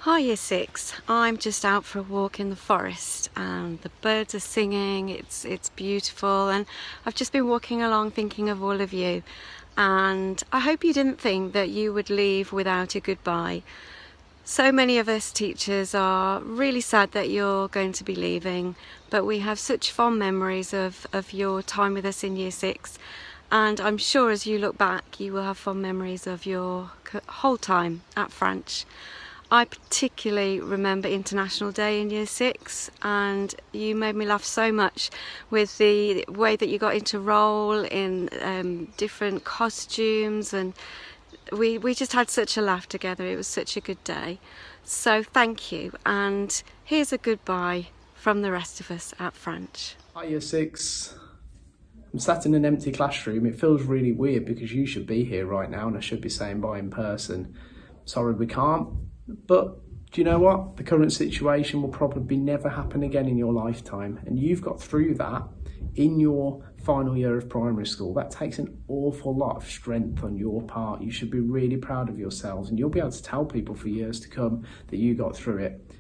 Hi Year 6, I'm just out for a walk in the forest and the birds are singing, it's beautiful, and I've just been walking along thinking of all of you, and I hope you didn't think that you would leave without a goodbye. So many of us teachers are really sad that you're going to be leaving, but we have such fond memories of your time with us in Year 6, and I'm sure as you look back you will have fond memories of your whole time at Franche. I particularly remember International Day in Year 6, and you made me laugh so much with the way that you got into role in different costumes, and we just had such a laugh together. It was such a good day. So thank you, and here's a goodbye from the rest of us at Franche. Hi Year 6. I'm sat in an empty classroom. It feels really weird because you should be here right now and I should be saying bye in person. Sorry we can't, but do you know what? The current situation will probably never happen again in your lifetime, and you've got through that in your final year of primary school. That takes an awful lot of strength on your part. You should be really proud of yourselves, and you'll be able to tell people for years to come that you got through it.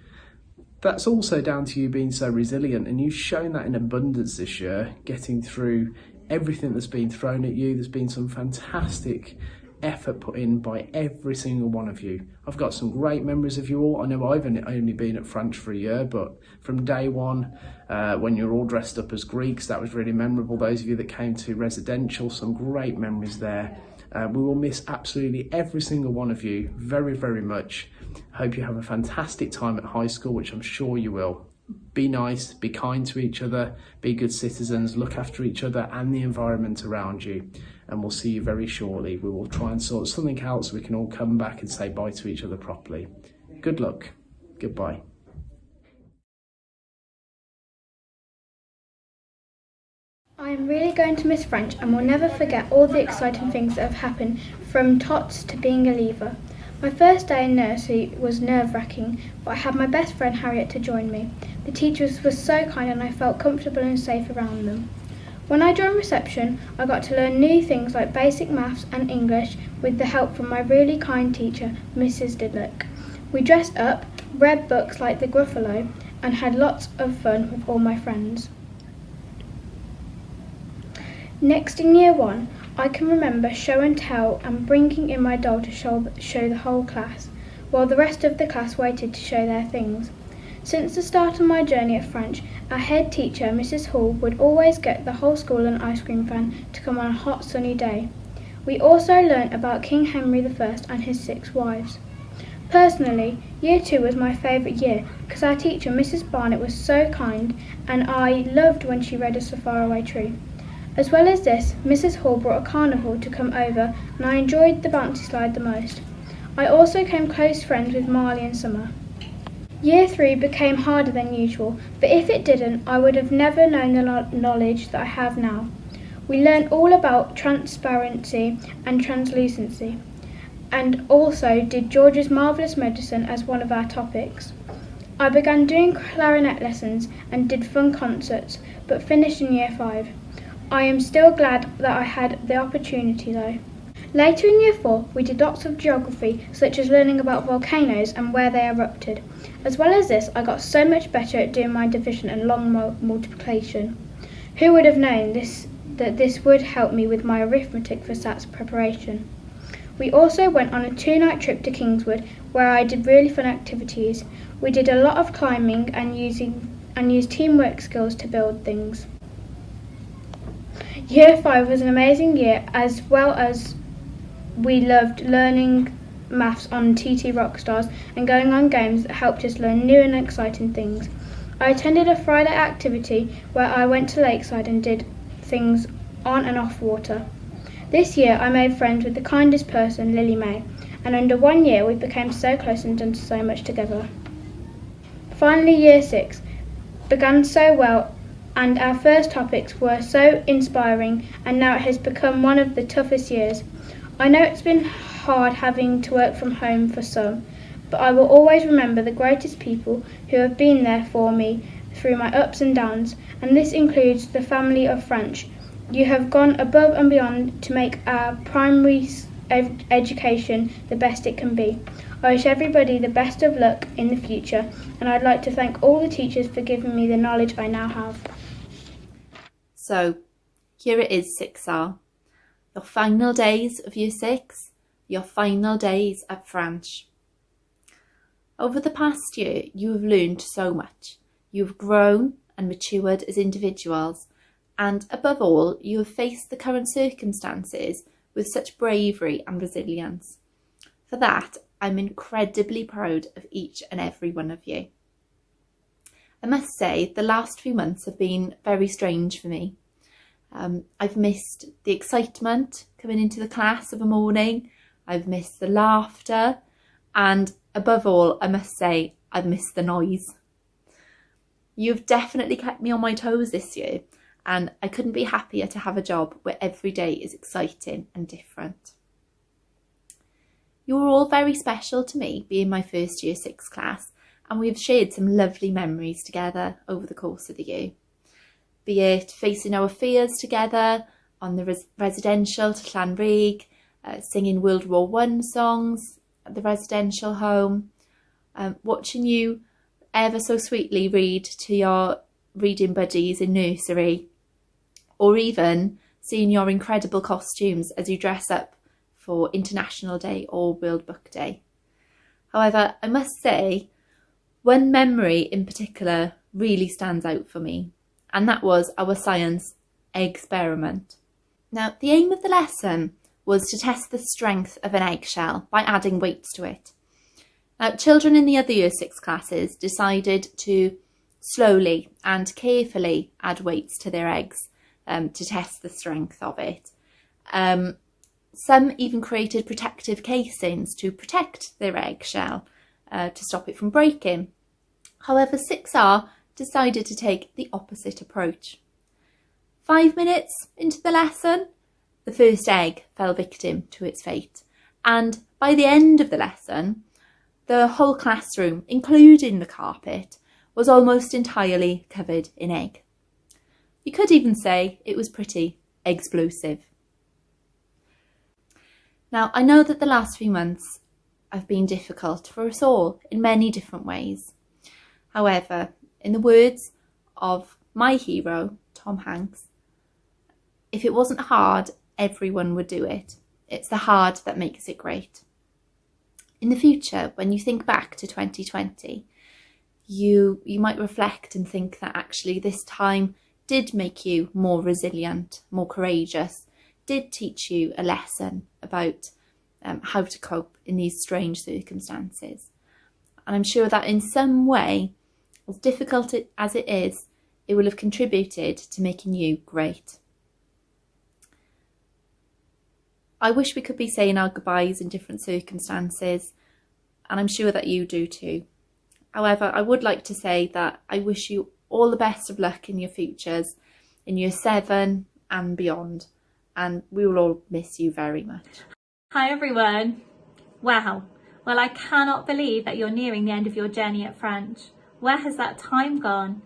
That's also down to you being so resilient, and you've shown that in abundance this year, getting through everything that's been thrown at you. There's been some fantastic effort put in by every single one of you. I've got some great memories of you all. I know I've only been at Franche for a year, but from day one, when you're all dressed up as Greeks, that was really memorable. Those of you that came to residential, some great memories there. We will miss absolutely every single one of you very, very much. I hope you have a fantastic time at high school, which I'm sure you will. Be nice, be kind to each other, be good citizens, look after each other and the environment around you. And we'll see you very shortly. We will try and sort something out so we can all come back and say bye to each other properly. Good luck. Goodbye. I am really going to miss French and will never forget all the exciting things that have happened from tots to being a leaver. My first day in nursery was nerve-wracking, but I had my best friend Harriet to join me. The teachers were so kind and I felt comfortable and safe around them. When I joined reception, I got to learn new things like basic maths and English with the help from my really kind teacher, Mrs. Didlock. We dressed up, read books like The Gruffalo, and had lots of fun with all my friends. Next in Year 1, I can remember show and tell and bringing in my doll to show the whole class, while the rest of the class waited to show their things. Since the start of my journey at Franche, our head teacher, Mrs. Hall, would always get the whole school an ice cream van to come on a hot sunny day. We also learnt about King Henry I and his 6 wives. Personally, Year 2 was my favourite year because our teacher, Mrs. Barnett, was so kind, and I loved when she read us The Faraway Tree. As well as this, Mrs. Hall brought a carnival to come over and I enjoyed the bouncy slide the most. I also became close friends with Marley and Summer. Year 3 became harder than usual, but if it didn't, I would have never known the knowledge that I have now. We learned all about transparency and translucency, and also did George's Marvellous Medicine as one of our topics. I began doing clarinet lessons and did fun concerts, but finished in Year 5. I am still glad that I had the opportunity though. Later in Year 4, we did lots of geography, such as learning about volcanoes and where they erupted. As well as this, I got so much better at doing my division and long multiplication. Who would have known that this would help me with my arithmetic for SATs preparation? We also went on a 2-night trip to Kingswood, where I did really fun activities. We did a lot of climbing and used teamwork skills to build things. Year 5 was an amazing year, as well as we loved learning maths on TT Rockstars and going on games that helped us learn new and exciting things. I attended a Friday activity where I went to Lakeside and did things on and off water. This year I made friends with the kindest person, Lily May, and under 1 year we became so close and done so much together. Finally, Year 6 began so well, and our first topics were so inspiring, and now it has become one of the toughest years. I know it's been hard having to work from home for some, but I will always remember the greatest people who have been there for me through my ups and downs, and this includes the family of Franche. You have gone above and beyond to make our primary education the best it can be. I wish everybody the best of luck in the future, and I'd like to thank all the teachers for giving me the knowledge I now have. So, here it is, 6R. Your final days of Year 6, your final days at Franche. Over the past year, you have learned so much. You have grown and matured as individuals, and above all, you have faced the current circumstances with such bravery and resilience. For that, I'm incredibly proud of each and every one of you. I must say, the last few months have been very strange for me. I've missed the excitement coming into the class of a morning. I've missed the laughter, and above all, I must say, I've missed the noise. You've definitely kept me on my toes this year, and I couldn't be happier to have a job where every day is exciting and different. You are all very special to me, being my first Year 6 class, and we have shared some lovely memories together over the course of the year. Be it facing our fears together on the residential to Llanrug, singing World War I songs at the residential home, watching you ever so sweetly read to your reading buddies in nursery, or even seeing your incredible costumes as you dress up for International Day or World Book Day. However, I must say, one memory in particular really stands out for me, and that was our science experiment. Now, the aim of the lesson was to test the strength of an eggshell by adding weights to it. Now, children in the other Year 6 classes decided to slowly and carefully add weights to their eggs to test the strength of it. Some even created protective casings to protect their eggshell to stop it from breaking. However, 6R decided to take the opposite approach. 5 minutes into the lesson, the first egg fell victim to its fate, and by the end of the lesson, the whole classroom, including the carpet, was almost entirely covered in egg. You could even say it was pretty explosive. Now, I know that the last few months have been difficult for us all in many different ways. However, in the words of my hero, Tom Hanks, if it wasn't hard, everyone would do it. It's the hard that makes it great. In the future, when you think back to 2020, you might reflect and think that actually this time did make you more resilient, more courageous, did teach you a lesson about how to cope in these strange circumstances. And I'm sure that in some way, as difficult as it is, it will have contributed to making you great. I wish we could be saying our goodbyes in different circumstances, and I'm sure that you do too. However, I would like to say that I wish you all the best of luck in your futures, in Year 7 and beyond, and we will all miss you very much. Hi everyone. Wow. Well, I cannot believe that you're nearing the end of your journey at Franche. Where has that time gone?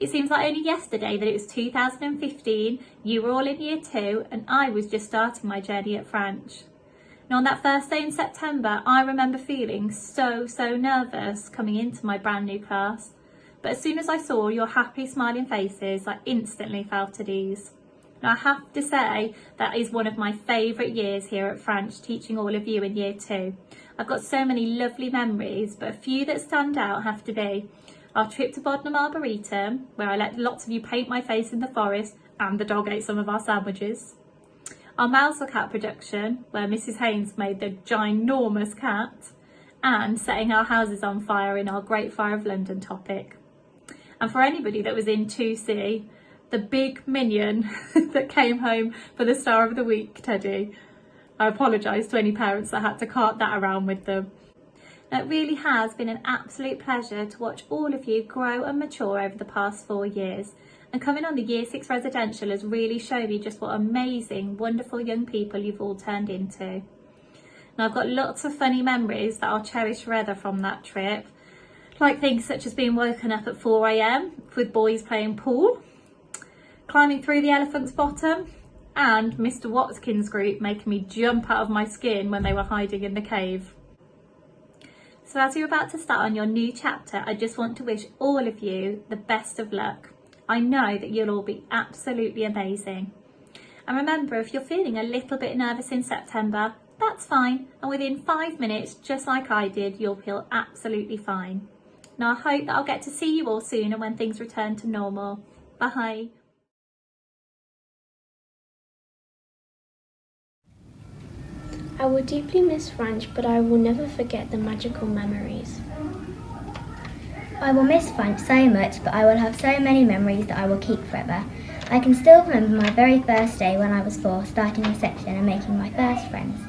It seems like only yesterday that it was 2015, you were all in Year 2 and I was just starting my journey at Franche. Now on that first day in September, I remember feeling so nervous coming into my brand new class. But as soon as I saw your happy smiling faces, I instantly felt at ease. Now I have to say that is one of my favourite years here at Franche, teaching all of you in Year 2. I've got so many lovely memories, but a few that stand out have to be our trip to Bodnam Arboretum, where I let lots of you paint my face in the forest and the dog ate some of our sandwiches. Our Mousel Cat production, where Mrs Haynes made the ginormous cat, and setting our houses on fire in our Great Fire of London topic. And for anybody that was in 2C, the big minion that came home for the Star of the Week teddy. I apologise to any parents that had to cart that around with them. It really has been an absolute pleasure to watch all of you grow and mature over the past 4 years, and coming on the Year 6 residential has really shown me just what amazing, wonderful young people you've all turned into. Now I've got lots of funny memories that I'll cherish forever from that trip, like things such as being woken up at 4 AM with boys playing pool, climbing through the elephant's bottom, and Mr Watkins' group making me jump out of my skin when they were hiding in the cave. So as you're about to start on your new chapter, I just want to wish all of you the best of luck. I know that you'll all be absolutely amazing. And remember, if you're feeling a little bit nervous in September, that's fine. And within 5 minutes, just like I did, you'll feel absolutely fine. Now I hope that I'll get to see you all soon and when things return to normal. Bye. I will deeply miss Franche, but I will never forget the magical memories. I will miss Franche so much, but I will have so many memories that I will keep forever. I can still remember my very first day when I was 4, starting reception and making my first friends.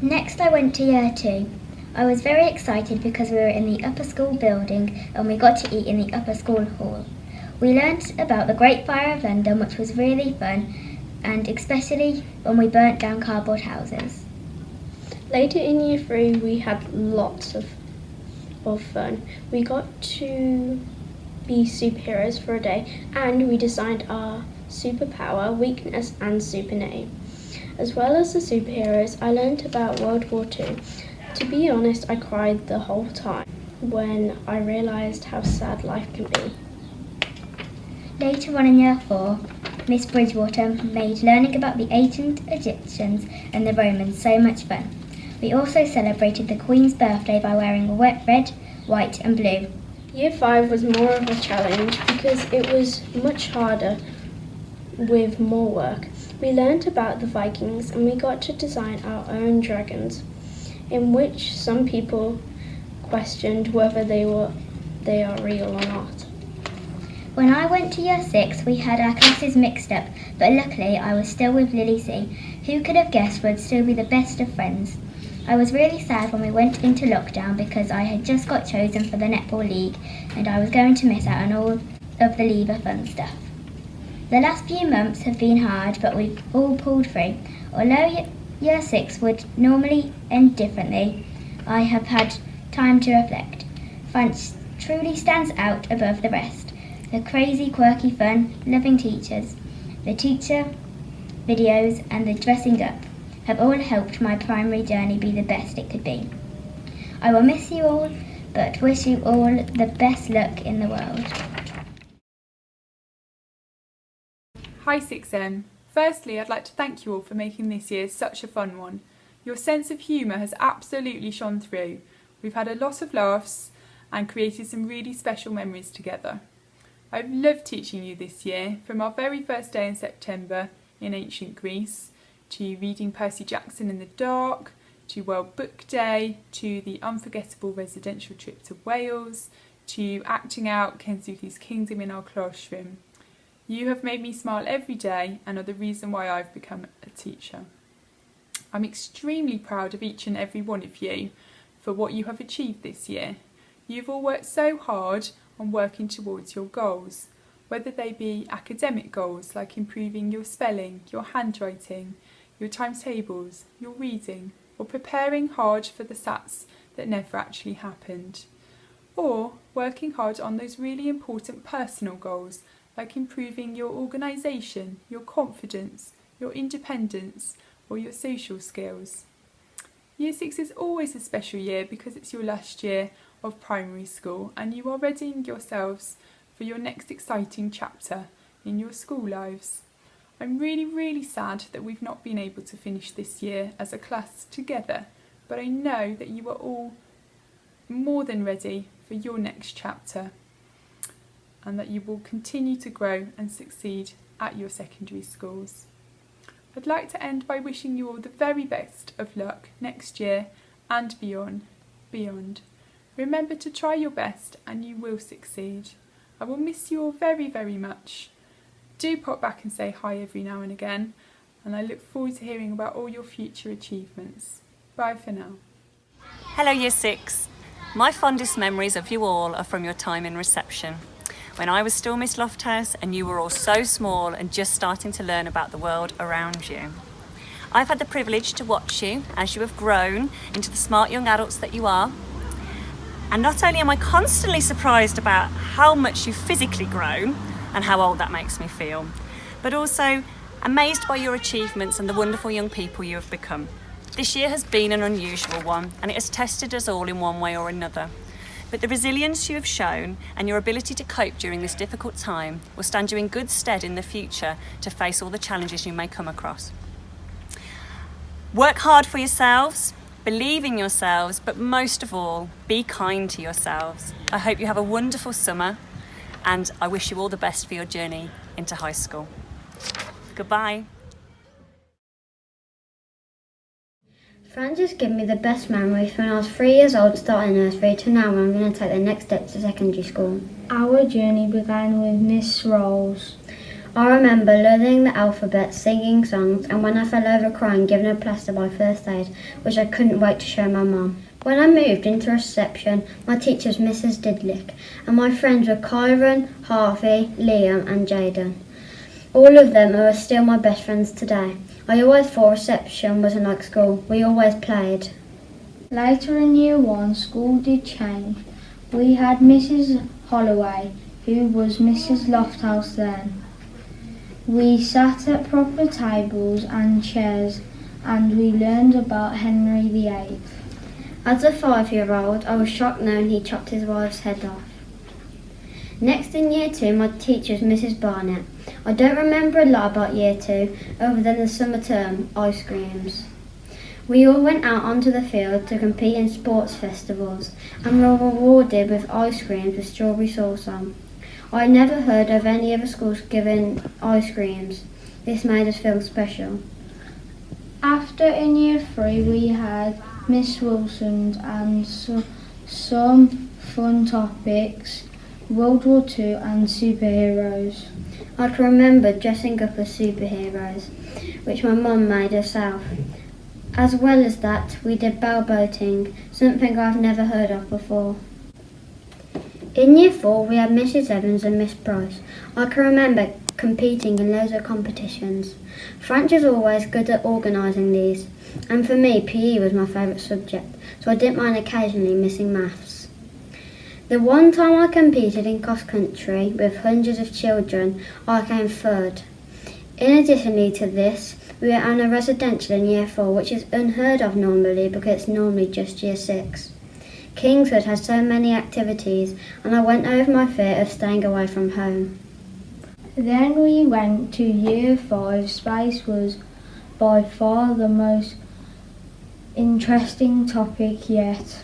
Next I went to year 2. I was very excited because we were in the upper school building and we got to eat in the upper school hall. We learnt about the Great Fire of London, which was really fun, and especially when we burnt down cardboard houses. Later in year 3 we had lots of fun. We got to be superheroes for a day and we designed our superpower, weakness and super name. As well as the superheroes, I learnt about World War II. To be honest, I cried the whole time when I realised how sad life can be. Later on in year 4, Miss Bridgewater made learning about the ancient Egyptians and the Romans so much fun. We also celebrated the Queen's birthday by wearing red, white and blue. Year 5 was more of a challenge because it was much harder with more work. We learnt about the Vikings and we got to design our own dragons, in which some people questioned whether they are real or not. When I went to year 6, we had our classes mixed up, but luckily I was still with Lily C, who could have guessed would still be the best of friends. I was really sad when we went into lockdown because I had just got chosen for the Netball League and I was going to miss out on all of the Lever fun stuff. The last few months have been hard, but we've all pulled through. Although year 6 would normally end differently, I have had time to reflect. Franche truly stands out above the rest. The crazy, quirky, fun, loving teachers, the teacher videos and the dressing up have all helped my primary journey be the best it could be. I will miss you all, but wish you all the best luck in the world. Hi 6M. Firstly, I'd like to thank you all for making this year such a fun one. Your sense of humour has absolutely shone through. We've had a lot of laughs and created some really special memories together. I've loved teaching you this year, from our very first day in September in ancient Greece, to reading Percy Jackson in the dark, to World Book Day, to the unforgettable residential trip to Wales, to acting out Kensuke's Kingdom in our classroom. You have made me smile every day and are the reason why I've become a teacher. I'm extremely proud of each and every one of you for what you have achieved this year. You've all worked so hard on working towards your goals, whether they be academic goals like improving your spelling, your handwriting, your timetables, your reading, or preparing hard for the SATs that never actually happened. Or working hard on those really important personal goals like improving your organisation, your confidence, your independence, or your social skills. Year 6 is always a special year because it's your last year of primary school and you are readying yourselves for your next exciting chapter in your school lives. I'm really sad that we've not been able to finish this year as a class together, but I know that you are all more than ready for your next chapter and that you will continue to grow and succeed at your secondary schools. I'd like to end by wishing you all the very best of luck next year and beyond. Remember to try your best and you will succeed. I will miss you all very much. Do pop back and say hi every now and again, and I look forward to hearing about all your future achievements. Bye for now. Hello Year 6. My fondest memories of you all are from your time in reception, when I was still Miss Lofthouse and you were all so small and just starting to learn about the world around you. I've had the privilege to watch you as you have grown into the smart young adults that you are. And not only am I constantly surprised about how much you've physically grown and how old that makes me feel, but also amazed by your achievements and the wonderful young people you have become. This year has been an unusual one, and it has tested us all in one way or another. But the resilience you have shown and your ability to cope during this difficult time will stand you in good stead in the future to face all the challenges you may come across. Work hard for yourselves, believe in yourselves, but most of all, be kind to yourselves. I hope you have a wonderful summer, and I wish you all the best for your journey into high school. Goodbye. Franche has given me the best memories from when I was 3 years old starting nursery to now when I'm going to take the next step to secondary school. Our journey began with Miss Rolls. I remember learning the alphabet, singing songs, and when I fell over crying, given a plaster by first aid, which I couldn't wait to show my mum. When I moved into reception, my teacher was Mrs. Didlick, and my friends were Kyron, Harvey, Liam and Jaden. All of them are still my best friends today. I always thought reception wasn't like school. We always played. Later in year 1, school did change. We had Mrs. Holloway, who was Mrs. Lofthouse then. We sat at proper tables and chairs, and we learned about Henry VIII. As a 5-year-old, I was shocked knowing he chopped his wife's head off. Next in year 2, my teacher was Mrs. Barnett. I don't remember a lot about year 2, other than the summer term ice creams. We all went out onto the field to compete in sports festivals and were rewarded with ice creams with strawberry sauce on. I never heard of any other schools giving ice creams. This made us feel special. After in year 3 we had Miss Wilson's and some fun topics, World War II and superheroes. I can remember dressing up as superheroes, which my mum made herself. As well as that, we did bell boating, something I've never heard of before. In year 4, we had Mrs. Evans and Miss Price. I can remember competing in loads of competitions. Franche is always good at organising these, and for me, PE was my favourite subject, so I didn't mind occasionally missing maths. The one time I competed in cross country with hundreds of children, I came 3rd. In addition to this, we were on a residential in year 4, which is unheard of normally because it's normally just year 6. Kingswood has so many activities, and I went over my fear of staying away from home. Then we went to year 5. Space was by far the most interesting topic yet.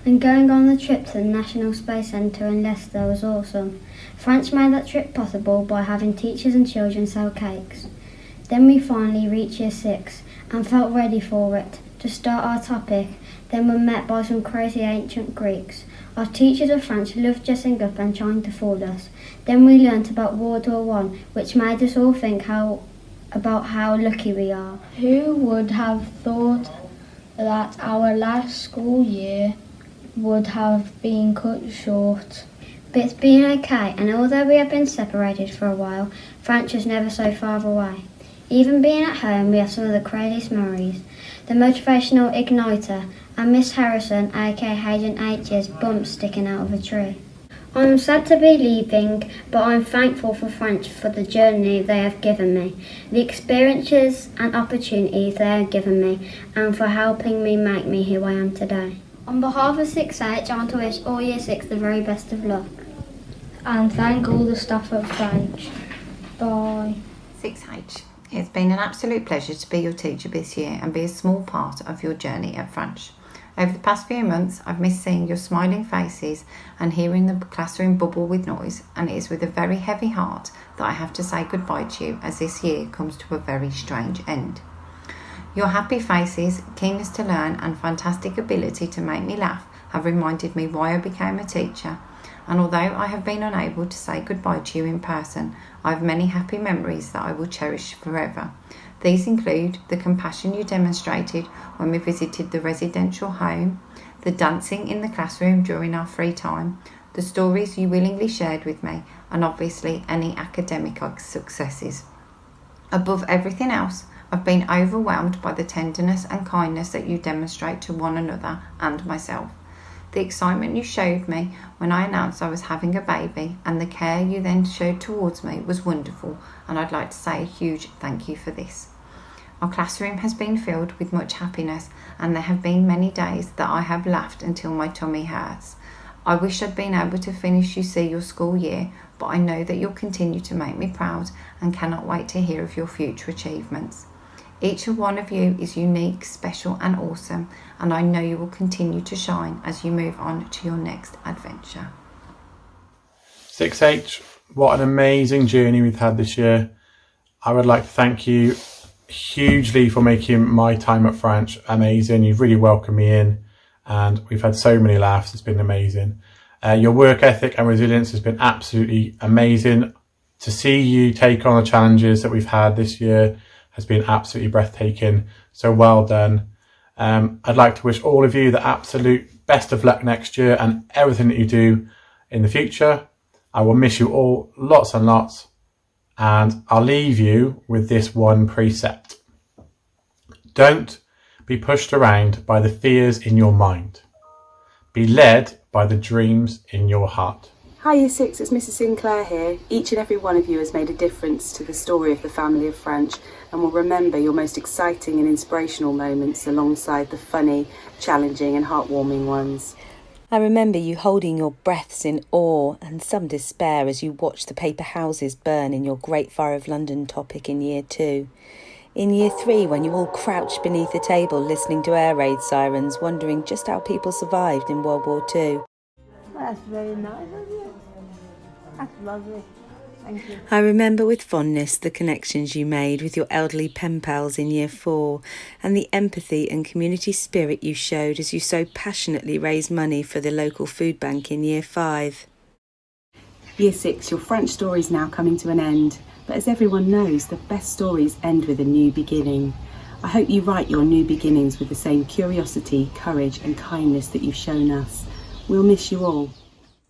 And going on the trip to the National Space Centre in Leicester was awesome. Franche made that trip possible by having teachers and children sell cakes. Then we finally reached year 6 and felt ready for it. To start our topic, then were met by some crazy ancient Greeks. Our teachers of French loved dressing up and trying to fool us. Then we learnt about World War I, which made us all think about how lucky we are. Who would have thought that our last school year would have been cut short? But it's been okay, and although we have been separated for a while, Franche is never so far away. Even being at home, we have some of the craziest memories. The motivational igniter and Miss Harrison, aka Hayden H's bump sticking out of a tree. I'm sad to be leaving, but I'm thankful for Franche for the journey they have given me, the experiences and opportunities they have given me, and for helping me make me who I am today. On behalf of 6H, I want to wish all Year 6 the very best of luck. And thank all the staff at Franche. Bye. 6H. It's been an absolute pleasure to be your teacher this year and be a small part of your journey at Franche. Over the past few months, I've missed seeing your smiling faces and hearing the classroom bubble with noise, and it is with a very heavy heart that I have to say goodbye to you as this year comes to a very strange end. Your happy faces, keenness to learn and fantastic ability to make me laugh have reminded me why I became a teacher, and although I have been unable to say goodbye to you in person, I have many happy memories that I will cherish forever. These include the compassion you demonstrated when we visited the residential home, the dancing in the classroom during our free time, the stories you willingly shared with me, and obviously any academic successes. Above everything else, I've been overwhelmed by the tenderness and kindness that you demonstrate to one another and myself. The excitement you showed me when I announced I was having a baby and the care you then showed towards me was wonderful, and I'd like to say a huge thank you for this. Our classroom has been filled with much happiness, and there have been many days that I have laughed until my tummy hurts. I wish I'd been able to finish your school year, but I know that you'll continue to make me proud and cannot wait to hear of your future achievements. Each one of you is unique, special and awesome, and I know you will continue to shine as you move on to your next adventure. 6H, what an amazing journey we've had this year. I would like to thank you hugely for making my time at Franche amazing. You've really welcomed me in and we've had so many laughs. It's been amazing. Your work ethic and resilience has been absolutely amazing. To see you take on the challenges that we've had this year has been absolutely breathtaking. So well done. I'd like to wish all of you the absolute best of luck next year and everything that you do in the future. I will miss you all lots and lots. And I'll leave you with this one precept. Don't be pushed around by the fears in your mind. Be led by the dreams in your heart. Hi Year 6, it's Mrs Sinclair here. Each and every one of you has made a difference to the story of the family of Franche and will remember your most exciting and inspirational moments alongside the funny, challenging and heartwarming ones. I remember you holding your breaths in awe and some despair as you watched the paper houses burn in your Great Fire of London topic in Year 2. In Year 3, when you all crouched beneath a table listening to air raid sirens, wondering just how people survived in World War II. That's very nice of you. That's lovely. Thank you. I remember with fondness the connections you made with your elderly pen pals in Year 4 and the empathy and community spirit you showed as you so passionately raised money for the local food bank in Year 5. Year 6, your Franche story is now coming to an end, but as everyone knows, the best stories end with a new beginning. I hope you write your new beginnings with the same curiosity, courage and kindness that you've shown us. We'll miss you all.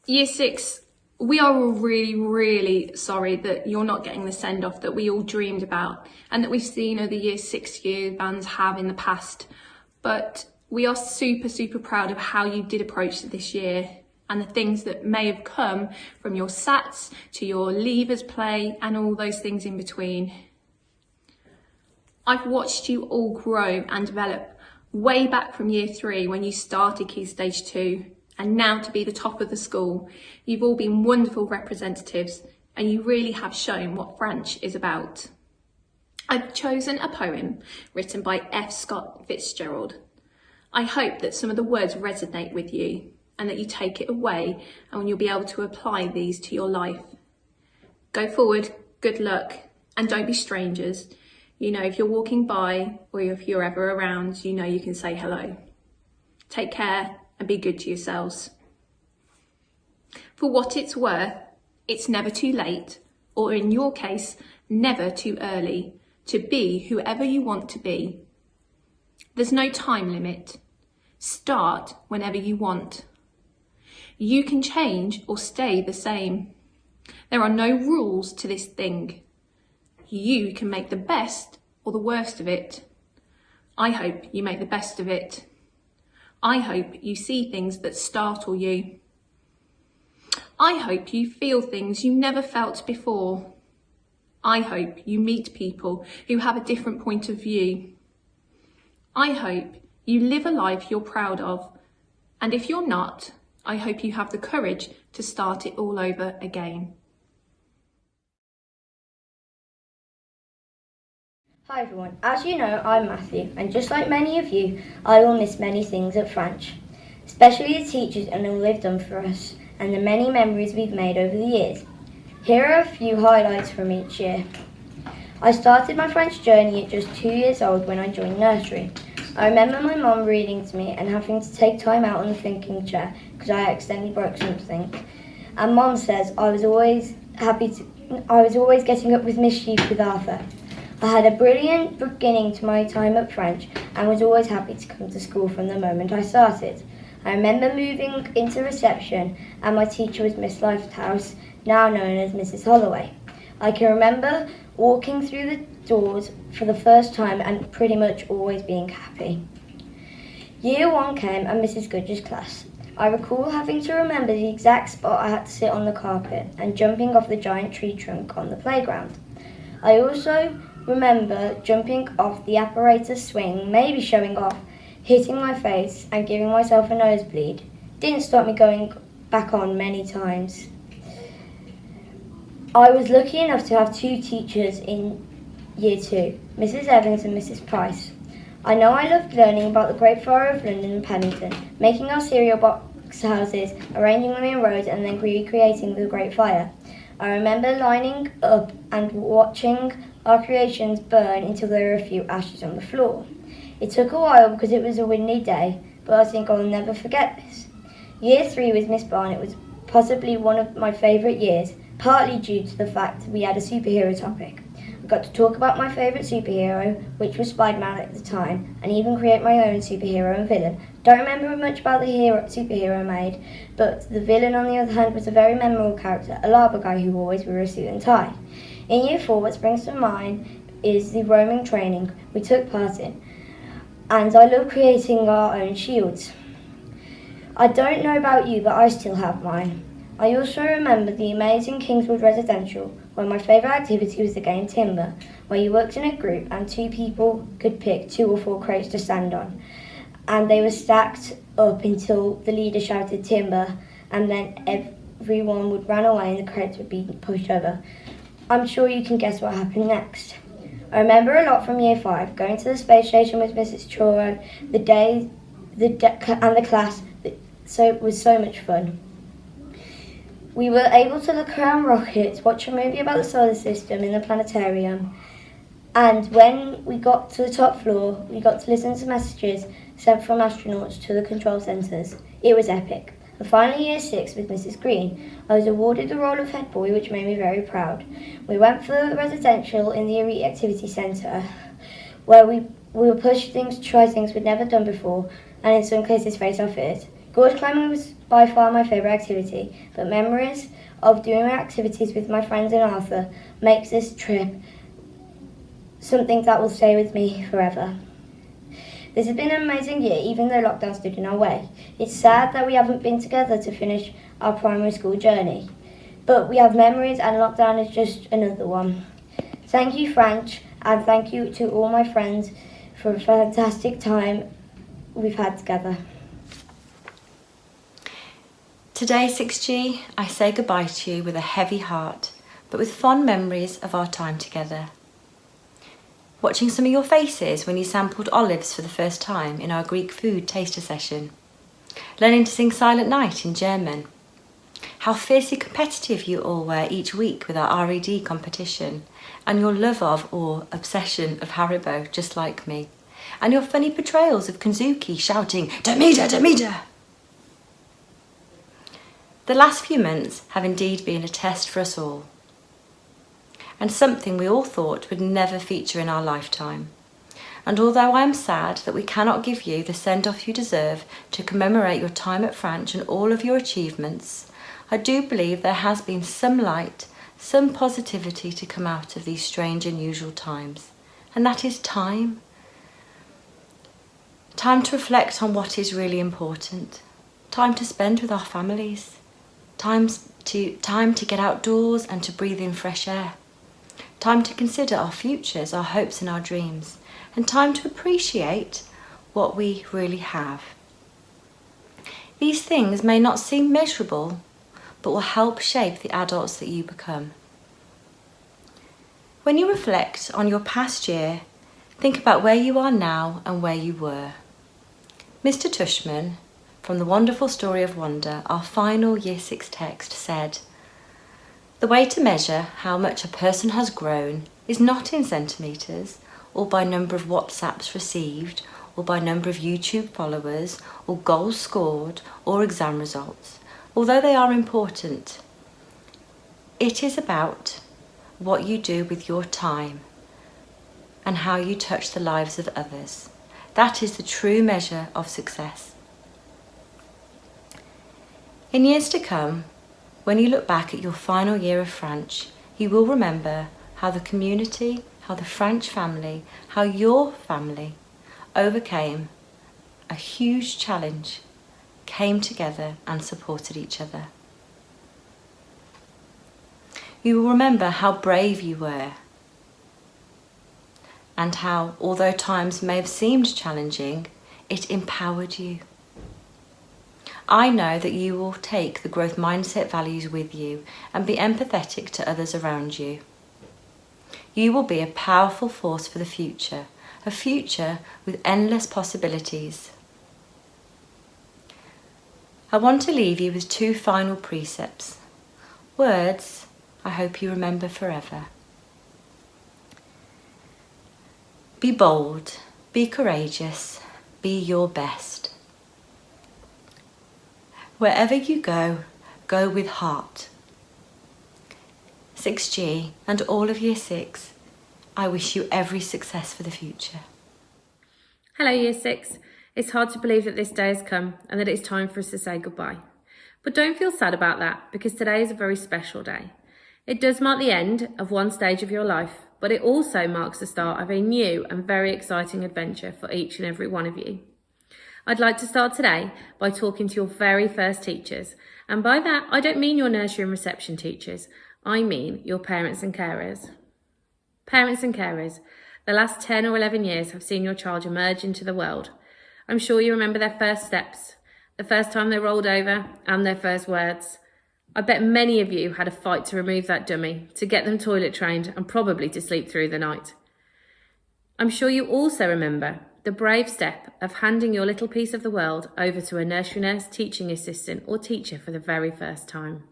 Year 6, we are all really sorry that you're not getting the send-off that we all dreamed about and that we've seen other Year 6 year bands have in the past. But we are super proud of how you did approach this year and the things that may have come from your SATs to your leavers play and all those things in between. I've watched you all grow and develop way back from Year 3 when you started Key Stage 2. And now to be the top of the school. You've all been wonderful representatives and you really have shown what Franche is about. I've chosen a poem written by F. Scott Fitzgerald. I hope that some of the words resonate with you and that you take it away and you'll be able to apply these to your life. Go forward, good luck, and don't be strangers. You know, if you're walking by or if you're ever around, you know you can say hello. Take care and be good to yourselves. For what it's worth, it's never too late, or in your case, never too early, to be whoever you want to be. There's no time limit. Start whenever you want. You can change or stay the same. There are no rules to this thing. You can make the best or the worst of it. I hope you make the best of it. I hope you see things that startle you. I hope you feel things you never felt before. I hope you meet people who have a different point of view. I hope you live a life you're proud of. And if you're not, I hope you have the courage to start it all over again. Hi everyone, as you know, I'm Matthew, and just like many of you, I will miss many things at Franche, especially the teachers and all they've done for us, and the many memories we've made over the years. Here are a few highlights from each year. I started my Franche journey at just 2 years old when I joined nursery. I remember my mum reading to me and having to take time out on the thinking chair because I accidentally broke something. And Mum says I was always getting up with mischief with Arthur. I had a brilliant beginning to my time at Franche and was always happy to come to school from the moment I started. I remember moving into reception and my teacher was Miss Lifehouse, now known as Mrs. Holloway. I can remember walking through the doors for the first time and pretty much always being happy. Year 1 came and Mrs. Goodger's class. I recall having to remember the exact spot I had to sit on the carpet and jumping off the giant tree trunk on the playground. I also remember jumping off the apparatus swing, maybe showing off, hitting my face and giving myself a nosebleed. Didn't stop me going back on many times. I was lucky enough to have 2 teachers in Year 2, Mrs. Evans and Mrs. Price. I know I loved learning about the Great Fire of London and Paddington, making our cereal box houses, arranging them in rows and then recreating the Great Fire. I remember lining up and watching our creations burn until there were a few ashes on the floor. It took a while because it was a windy day, but I think I'll never forget this. Year 3 with Miss Barnett was possibly one of my favourite years, partly due to the fact we had a superhero topic. I got to talk about my favourite superhero, which was Spider-Man at the time, and even create my own superhero and villain. Don't remember much about the superhero made, but the villain on the other hand was a very memorable character, a lava guy who always wore a suit and tie. In Year 4, what springs to mind is the roaming training we took part in, and I love creating our own shields. I don't know about you, but I still have mine. I also remember the amazing Kingswood Residential, where my favourite activity was the game Timber, where you worked in a group and 2 people could pick 2 or 4 crates to stand on, and they were stacked up until the leader shouted Timber, and then everyone would run away and the crates would be pushed over. I'm sure you can guess what happened next. I remember a lot from Year 5, going to the space station with Mrs. Choro, and the class, so it was so much fun. We were able to look around rockets, watch a movie about the solar system in the planetarium, and when we got to the top floor, we got to listen to messages sent from astronauts to the control centres. It was epic. And finally, Year 6 with Mrs. Green, I was awarded the role of head boy, which made me very proud. We went for the residential in the Elite Activity Centre, where we were pushed things to try things we'd never done before, and in some cases face off it. Gorge climbing was by far my favourite activity, but memories of doing activities with my friends in Arthur makes this trip something that will stay with me forever. This has been an amazing year, even though lockdown stood in our way. It's sad that we haven't been together to finish our primary school journey, but we have memories and lockdown is just another one. Thank you, Franche, and thank you to all my friends for a fantastic time we've had together. Today, 6G, I say goodbye to you with a heavy heart, but with fond memories of our time together. Watching some of your faces when you sampled olives for the first time in our Greek food taster session. Learning to sing Silent Night in German. How fiercely competitive you all were each week with our RED competition, and your love of or obsession of Haribo, just like me. And your funny portrayals of Kanzuki shouting, Demida, Demida! The last few months have indeed been a test for us all, and something we all thought would never feature in our lifetime. And although I am sad that we cannot give you the send-off you deserve to commemorate your time at Franche and all of your achievements, I do believe there has been some light, some positivity to come out of these strange, unusual times. And that is time. Time to reflect on what is really important. Time to spend with our families. Time to get outdoors and to breathe in fresh air. Time to consider our futures, our hopes and our dreams. And time to appreciate what we really have. These things may not seem measurable, but will help shape the adults that you become. When you reflect on your past year, think about where you are now and where you were. Mr. Tushman, from The Wonderful Story of Wonder, our final Year 6 text, said, "The way to measure how much a person has grown is not in centimetres, or by number of WhatsApps received, or by number of YouTube followers, or goals scored, or exam results, although they are important. It is about what you do with your time and how you touch the lives of others. That is the true measure of success." In years to come, when you look back at your final year of Franche, you will remember how the community, how the Franche family, how your family overcame a huge challenge, came together and supported each other. You will remember how brave you were, and how, although times may have seemed challenging, it empowered you. I know that you will take the growth mindset values with you and be empathetic to others around you. You will be a powerful force for the future, a future with endless possibilities. I want to leave you with 2 final precepts, words I hope you remember forever. Be bold, be courageous, be your best. Wherever you go, go with heart. 6G and all of Year 6, I wish you every success for the future. Hello Year 6. It's hard to believe that this day has come and that it's time for us to say goodbye. But don't feel sad about that, because today is a very special day. It does mark the end of one stage of your life, but it also marks the start of a new and very exciting adventure for each and every one of you. I'd like to start today by talking to your very first teachers, and by that I don't mean your nursery and reception teachers, I mean your parents and carers. Parents and carers, the last 10 or 11 years have seen your child emerge into the world. I'm sure you remember their first steps, the first time they rolled over, and their first words. I bet many of you had a fight to remove that dummy, to get them toilet trained, and probably to sleep through the night. I'm sure you also remember the brave step of handing your little piece of the world over to a nursery nurse, teaching assistant, or teacher for the very first time.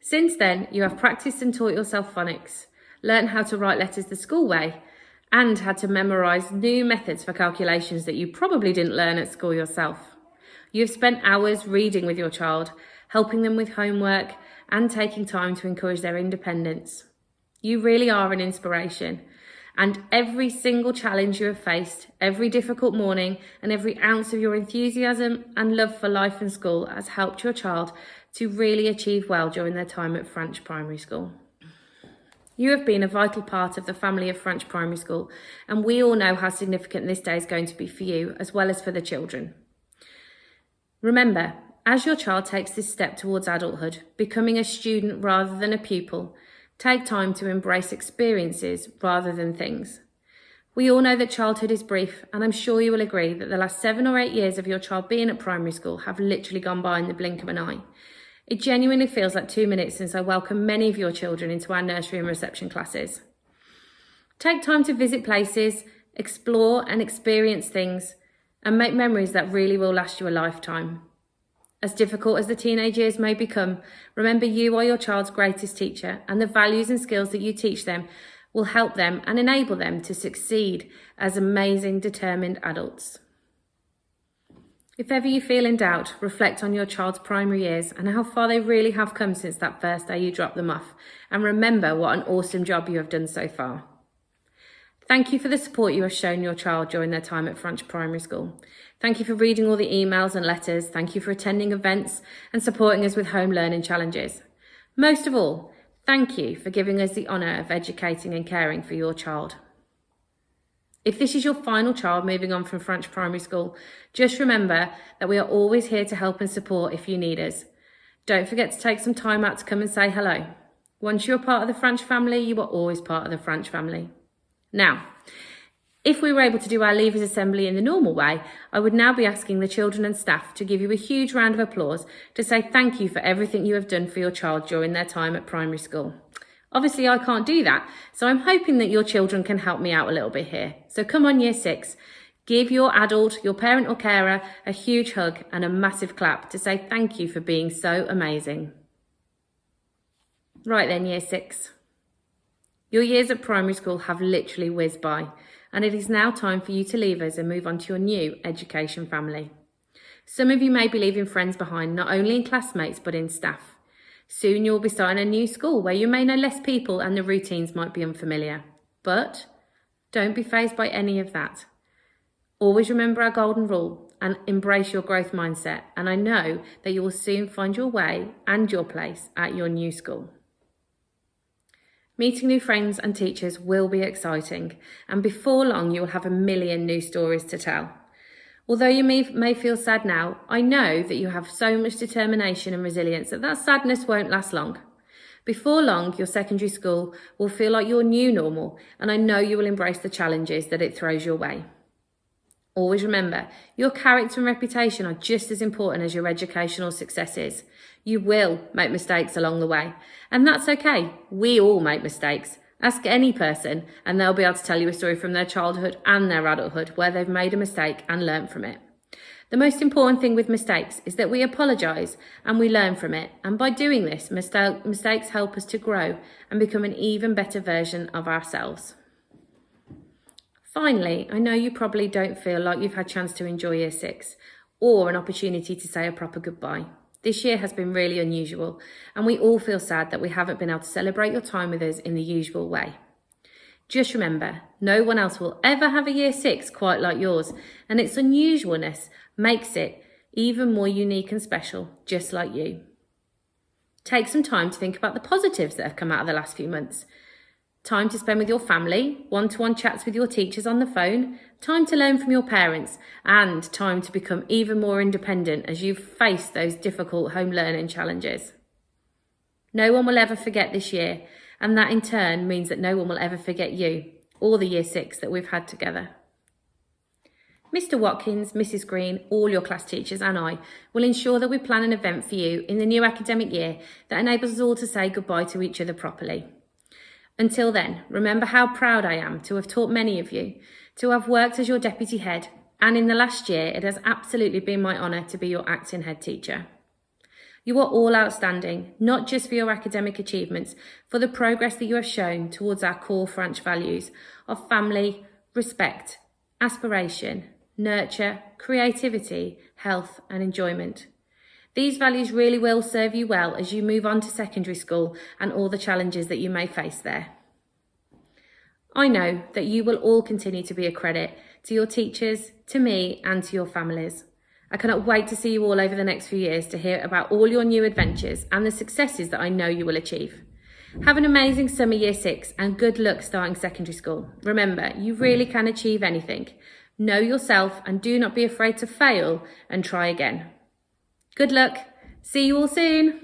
Since then, you have practiced and taught yourself phonics, learned how to write letters the school way, and had to memorise new methods for calculations that you probably didn't learn at school yourself. You've spent hours reading with your child, helping them with homework, and taking time to encourage their independence. You really are an inspiration, and every single challenge you have faced, every difficult morning, and every ounce of your enthusiasm and love for life and school has helped your child to really achieve well during their time at Franche Primary School. You have been a vital part of the family of Franche Primary School, and we all know how significant this day is going to be for you as well as for the children. Remember, as your child takes this step towards adulthood, becoming a student rather than a pupil, take time to embrace experiences rather than things. We all know that childhood is brief, and I'm sure you will agree that the last 7 or 8 years of your child being at primary school have literally gone by in the blink of an eye. It genuinely feels like 2 minutes since I welcomed many of your children into our nursery and reception classes. Take time to visit places, explore and experience things, and make memories that really will last you a lifetime. As difficult as the teenage years may become, remember you are your child's greatest teacher, and the values and skills that you teach them will help them and enable them to succeed as amazing, determined adults. If ever you feel in doubt, reflect on your child's primary years and how far they really have come since that first day you dropped them off, and remember what an awesome job you have done so far. Thank you for the support you have shown your child during their time at Franche Primary School. Thank you for reading all the emails and letters. Thank you for attending events and supporting us with home learning challenges. Most of all, thank you for giving us the honour of educating and caring for your child. If this is your final child moving on from Franche Primary School, just remember that we are always here to help and support if you need us. Don't forget to take some time out to come and say hello. Once you're part of the Franche family, you are always part of the Franche family. Now, if we were able to do our Leavers Assembly in the normal way, I would now be asking the children and staff to give you a huge round of applause to say thank you for everything you have done for your child during their time at primary school. Obviously, I can't do that, so I'm hoping that your children can help me out a little bit here. So come on, Year 6, give your adult, your parent or carer, a huge hug and a massive clap to say thank you for being so amazing. Right then, Year 6. Your years at primary school have literally whizzed by, and it is now time for you to leave us and move on to your new education family. Some of you may be leaving friends behind, not only in classmates but in staff. Soon you will be starting a new school where you may know less people and the routines might be unfamiliar. But don't be fazed by any of that. Always remember our golden rule and embrace your growth mindset, and I know that you will soon find your way and your place at your new school. Meeting new friends and teachers will be exciting, and before long you will have a million new stories to tell. Although you may feel sad now, I know that you have so much determination and resilience that sadness won't last long. Before long, your secondary school will feel like your new normal, and I know you will embrace the challenges that it throws your way. Always remember, your character and reputation are just as important as your educational successes. You will make mistakes along the way, and that's okay. We all make mistakes. Ask any person and they'll be able to tell you a story from their childhood and their adulthood where they've made a mistake and learned from it. The most important thing with mistakes is that we apologise and we learn from it, and by doing this, mistakes help us to grow and become an even better version of ourselves. Finally, I know you probably don't feel like you've had a chance to enjoy Year 6 or an opportunity to say a proper goodbye. This year has been really unusual, and we all feel sad that we haven't been able to celebrate your time with us in the usual way. Just remember, no one else will ever have a Year 6 quite like yours, and its unusualness makes it even more unique and special, just like you. Take some time to think about the positives that have come out of the last few months. Time to spend with your family, one-to-one chats with your teachers on the phone, time to learn from your parents, and time to become even more independent as you face those difficult home learning challenges. No one will ever forget this year, and that in turn means that no one will ever forget you, or the Year 6 that we've had together. Mr. Watkins, Mrs. Green, all your class teachers and I will ensure that we plan an event for you in the new academic year that enables us all to say goodbye to each other properly. Until then, remember how proud I am to have taught many of you, to have worked as your deputy head, and in the last year it has absolutely been my honour to be your acting head teacher. You are all outstanding, not just for your academic achievements, for the progress that you have shown towards our core Franche values of family, respect, aspiration, nurture, creativity, health and enjoyment. These values really will serve you well as you move on to secondary school and all the challenges that you may face there. I know that you will all continue to be a credit to your teachers, to me and to your families. I cannot wait to see you all over the next few years to hear about all your new adventures and the successes that I know you will achieve. Have an amazing summer Year 6 and good luck starting secondary school. Remember, you really can achieve anything. Know yourself and do not be afraid to fail and try again. Good luck. See you all soon.